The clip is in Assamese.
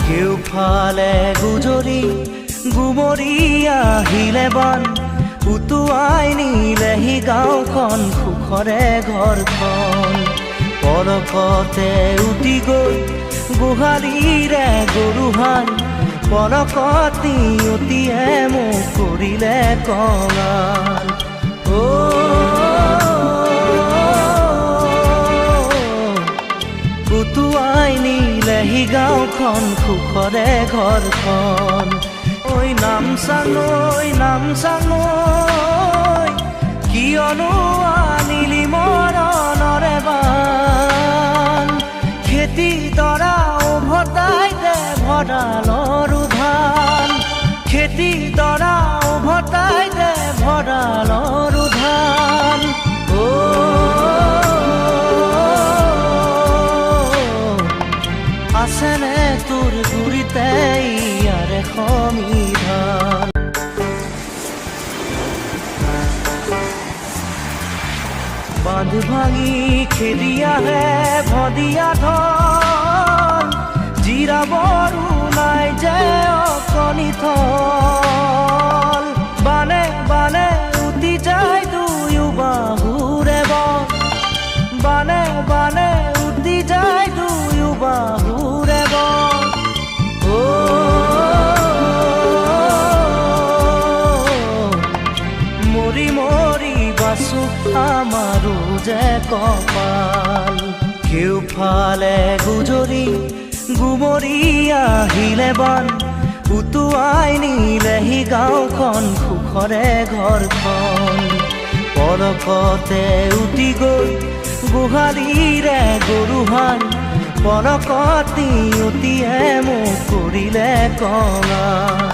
কেউফালে গুজৰি গুমৰি আহিলে বান উটুৱাই নিলেহি গাঁওখন সুখৰে ঘৰখন পলকতে উটি গৈ গোহালিৰে গৰুহাল পলকত নিয়তিয়ে মোক কৰিলে কঙাল উটুৱাই নিলেহি গাঁওখন সুখৰে ঘৰখন ঐ নামচাং কিয়নো আনিলি মৰণৰে বান খেতি দৰা উভতাই দে ভঁৰালৰ ধান খেতি দৰা উভতাই দে ভঁৰালৰ ধান আছেনে তোৰ গুৰিতে ইয়াৰে সমিধান বান্ধ ভাঙি খেদি আহে ভদিয়া ধন জিৰাবৰো নাই যে অকণি থল বানে বানে উটি যায় দুয়ো বাহুৰে বন বানে বানে উটি যায় দুয়ো বাহুৰে বন মৰি মৰি বাচো আমাৰো যে কপাল কেউফালে গুজৰি গুমৰি আহিলে বান উটুৱাই নিলেহি গাঁওখন সুখৰে ঘৰখন পলকতে উটি গৈ গোহালিৰে গৰুহাল পলকত নিয়তিয়ে মোক কৰিলে কঙাল